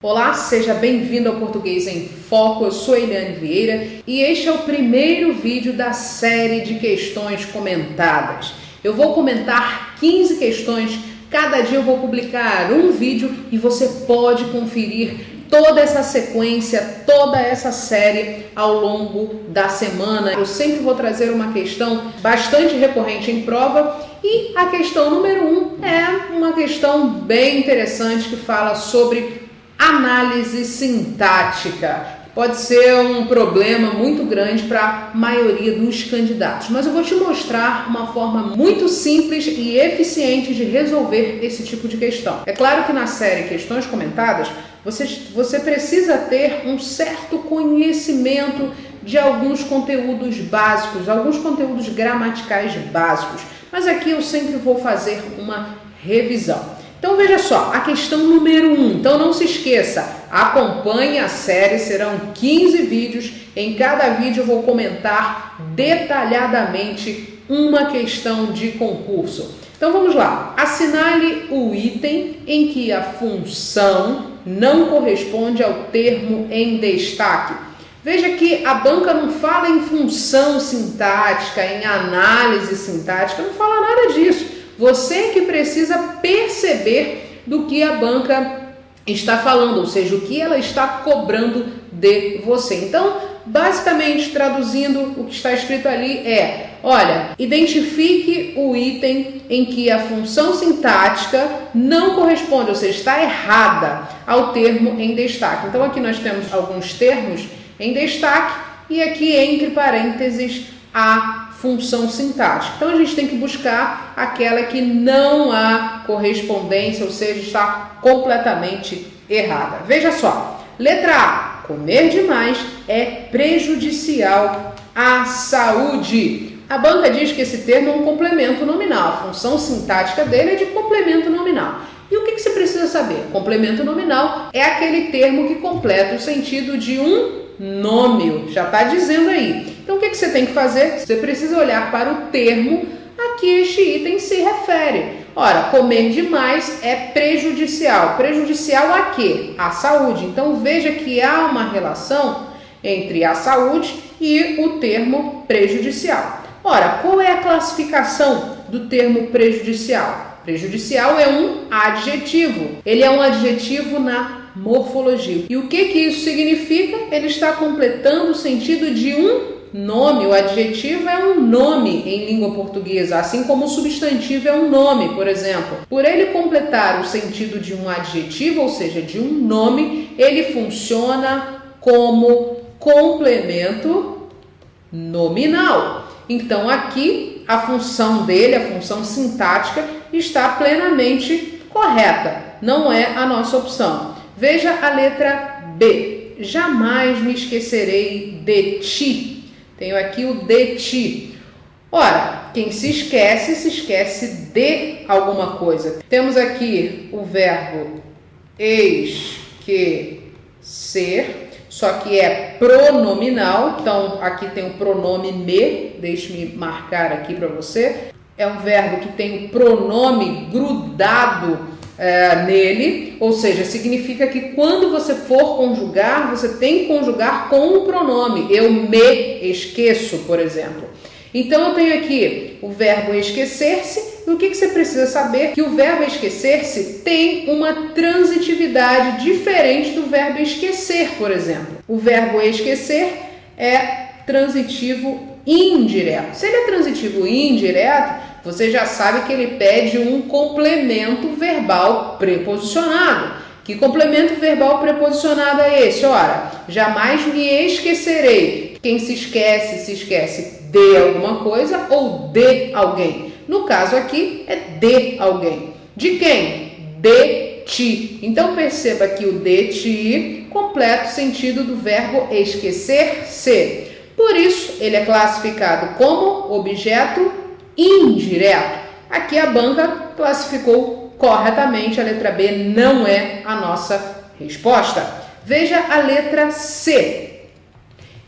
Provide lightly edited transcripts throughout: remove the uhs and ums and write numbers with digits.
Olá, seja bem-vindo ao Português em Foco. Eu sou Eliane Vieira e este é o primeiro vídeo da série de questões comentadas. Eu vou comentar 15 questões, cada dia eu vou publicar um vídeo e você pode conferir toda essa sequência, toda essa série ao longo da semana. Eu sempre vou trazer uma questão bastante recorrente em prova e a questão número 1 é uma questão bem interessante que fala sobre análise sintática. Pode ser um problema muito grande para a maioria dos candidatos, mas eu vou te mostrar uma forma muito simples e eficiente de resolver esse tipo de questão. É claro que na série Questões Comentadas, você precisa ter um certo conhecimento de alguns conteúdos básicos, alguns conteúdos gramaticais básicos, mas aqui eu sempre vou fazer uma revisão. Então veja só, a questão número 1, então não se esqueça, acompanhe a série, serão 15 vídeos, em cada vídeo eu vou comentar detalhadamente uma questão de concurso. Então vamos lá, assinale o item em que a função não corresponde ao termo em destaque. Veja que a banca não fala em função sintática, em análise sintática, não fala nada disso. Você que precisa perceber do que a banca está falando, ou seja, o que ela está cobrando de você. Então, basicamente, traduzindo o que está escrito ali é, olha, identifique o item em que a função sintática não corresponde, ou seja, está errada ao termo em destaque. Então, aqui nós temos alguns termos em destaque e aqui entre parênteses a função sintática. Então a gente tem que buscar aquela que não há correspondência, ou seja, está completamente errada. Veja só, letra A, comer demais é prejudicial à saúde. A banca diz que esse termo é um complemento nominal, a função sintática dele é de complemento nominal. E o que você precisa saber? Complemento nominal é aquele termo que completa o sentido de um nome, já está dizendo aí. Então o que você tem que fazer? Você precisa olhar para o termo a que este item se refere. Ora, comer demais é prejudicial. Prejudicial a quê? À saúde. Então veja que há uma relação entre a saúde e o termo prejudicial. Ora, qual é a classificação do termo prejudicial? Prejudicial é um adjetivo. Ele é um adjetivo na morfologia. E o que isso significa? Ele está completando o sentido de um nome. O adjetivo é um nome em língua portuguesa, assim como o substantivo é um nome, por exemplo. Por ele completar o sentido de um adjetivo, ou seja, de um nome, ele funciona como complemento nominal. Então aqui a função dele, a função sintática, está plenamente correta. Não é a nossa opção. Veja a letra B. Jamais me esquecerei de ti. Tenho aqui o de ti. Ora, quem se esquece de alguma coisa. Temos aqui o verbo esquecer, só que é pronominal. Então, aqui tem o pronome me. Deixe-me marcar aqui para você. É um verbo que tem o pronome grudado nele, ou seja, significa que quando você for conjugar, você tem que conjugar com o pronome. Eu me esqueço, por exemplo. Então eu tenho aqui o verbo esquecer-se, e o que você precisa saber? Que o verbo esquecer-se tem uma transitividade diferente do verbo esquecer, por exemplo. O verbo esquecer é transitivo indireto. Se ele é transitivo indireto, você já sabe que ele pede um complemento verbal preposicionado. Que complemento verbal preposicionado é esse? Ora, jamais me esquecerei. Quem se esquece de alguma coisa ou de alguém. No caso aqui é de alguém. De quem? De ti. Então perceba que o de ti completa o sentido do verbo esquecer-se. Por isso ele é classificado como objeto indireto. Aqui a banca classificou corretamente, a letra B não é a nossa resposta. Veja a letra C.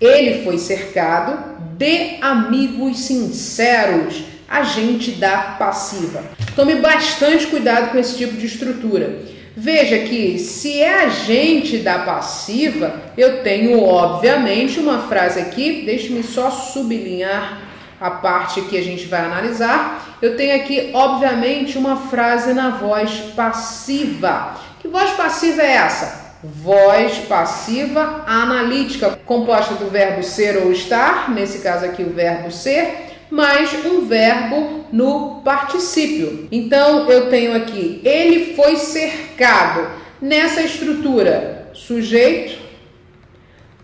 Ele foi cercado de amigos sinceros, agente da passiva. Tome bastante cuidado com esse tipo de estrutura. Veja que se é agente da passiva, eu tenho obviamente uma frase aqui, deixe-me só sublinhar a parte que a gente vai analisar. Eu tenho aqui obviamente uma frase na voz passiva. Que voz passiva é essa? Voz passiva analítica, composta do verbo ser ou estar, nesse caso aqui o verbo ser, mais um verbo no particípio. Então, eu tenho aqui, ele foi cercado. Nessa estrutura, sujeito,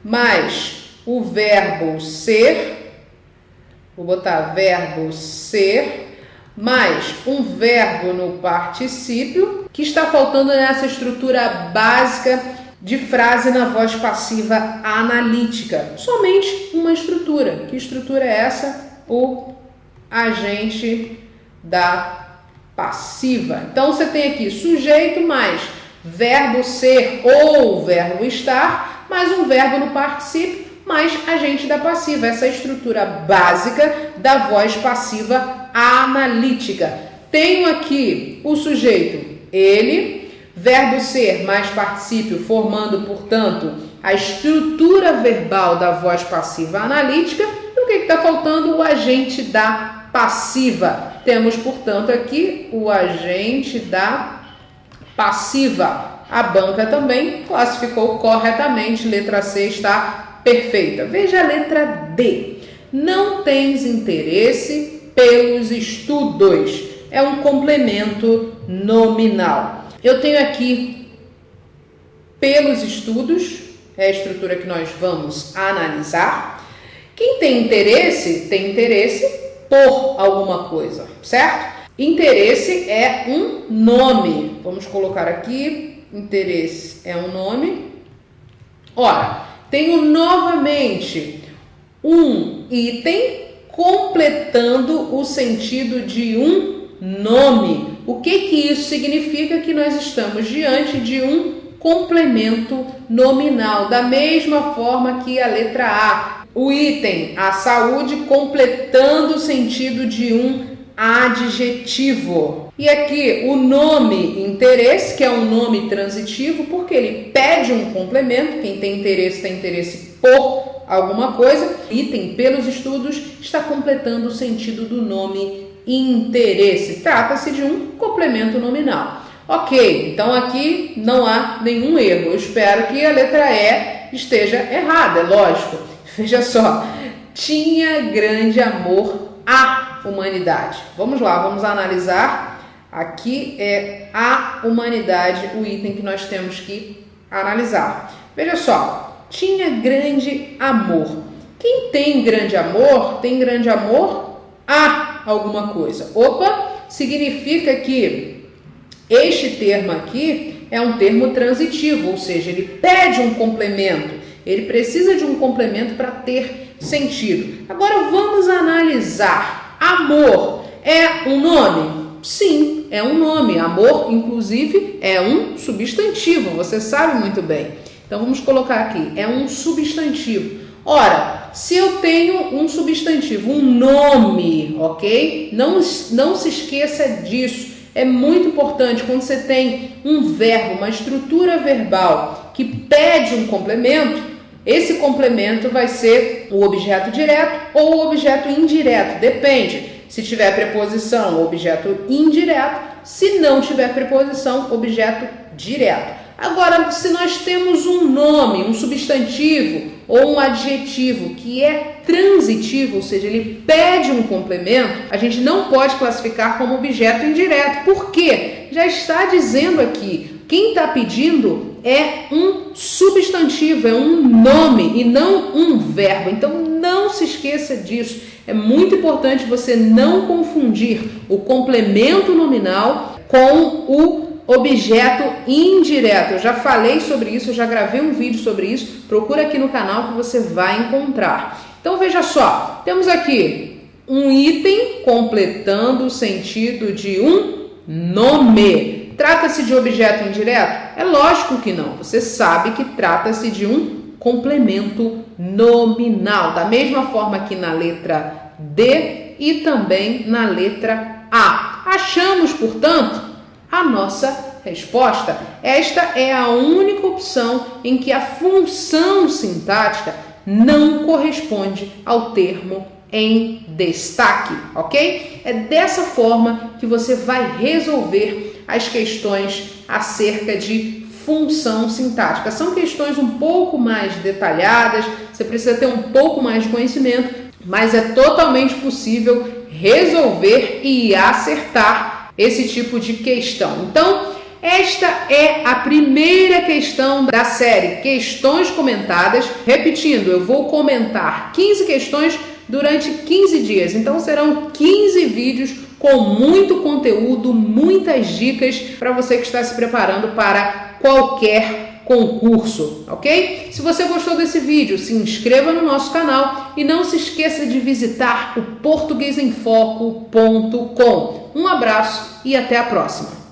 mais o verbo ser, vou botar verbo ser, mais um verbo no particípio, que está faltando nessa estrutura básica de frase na voz passiva analítica. Somente uma estrutura. Que estrutura é essa? O agente da passiva. Então, você tem aqui sujeito mais verbo ser ou verbo estar, mais um verbo no particípio, mais agente da passiva. Essa é a estrutura básica da voz passiva analítica. Tenho aqui o sujeito, ele, verbo ser mais particípio, formando, portanto, a estrutura verbal da voz passiva analítica. E o que está faltando? O agente da passiva. Temos, portanto, aqui o agente da passiva. A banca também classificou corretamente, letra C está perfeita. Veja a letra D. Não tens interesse pelos estudos. É um complemento nominal. Eu tenho aqui pelos estudos, é a estrutura que nós vamos analisar. Quem tem interesse por alguma coisa, certo? Interesse é um nome. Vamos colocar aqui, interesse é um nome. Ora, tenho novamente um item completando o sentido de um nome. O que isso significa? Que nós estamos diante de um complemento nominal, da mesma forma que a letra A. O item, a saúde, completando o sentido de um adjetivo. E aqui o nome interesse, que é um nome transitivo, porque ele pede um complemento. Quem tem interesse por alguma coisa. Item pelos estudos está completando o sentido do nome interesse. Trata-se de um complemento nominal. Ok, então aqui não há nenhum erro. Eu espero que a letra E esteja errada, é lógico. Veja só, tinha grande amor à humanidade. Vamos lá, vamos analisar. Aqui é a humanidade, o item que nós temos que analisar. Veja só, tinha grande amor. Quem tem grande amor a alguma coisa. Opa, significa que este termo aqui é um termo transitivo, ou seja, ele pede um complemento. Ele precisa de um complemento para ter sentido. Agora vamos analisar. Amor é um nome? Sim, é um nome. Amor, inclusive, é um substantivo. Você sabe muito bem. Então vamos colocar aqui. É um substantivo. Ora, se eu tenho um substantivo, um nome, ok? Não se esqueça disso. É muito importante quando você tem um verbo, uma estrutura verbal que pede um complemento. Esse complemento vai ser o objeto direto ou o objeto indireto, depende. Se tiver preposição, objeto indireto. Se não tiver preposição, objeto direto. Agora, se nós temos um nome, um substantivo ou um adjetivo que é transitivo, ou seja, ele pede um complemento, a gente não pode classificar como objeto indireto. Por quê? Já está dizendo aqui, quem está pedindo é um substantivo, é um nome e não um verbo. Então, não se esqueça disso. É muito importante você não confundir o complemento nominal com o objeto indireto. Eu já falei sobre isso, eu já gravei um vídeo sobre isso. Procura aqui no canal que você vai encontrar. Então, veja só. Temos aqui um item completando o sentido de um nome. Trata-se de objeto indireto? É lógico que não. Você sabe que trata-se de um complemento nominal. Da mesma forma que na letra D e também na letra A. Achamos, portanto, a nossa resposta, esta é a única opção em que a função sintática não corresponde ao termo em destaque, ok? É dessa forma que você vai resolver as questões acerca de função sintática. São questões um pouco mais detalhadas, você precisa ter um pouco mais de conhecimento, mas é totalmente possível resolver e acertar esse tipo de questão. Então, esta é a primeira questão da série Questões Comentadas. Repetindo, eu vou comentar 15 questões durante 15 dias. Então, serão 15 vídeos com muito conteúdo, muitas dicas para você que está se preparando para qualquer concurso, ok? Se você gostou desse vídeo, se inscreva no nosso canal e não se esqueça de visitar o portuguesemfoco.com. Um abraço e até a próxima!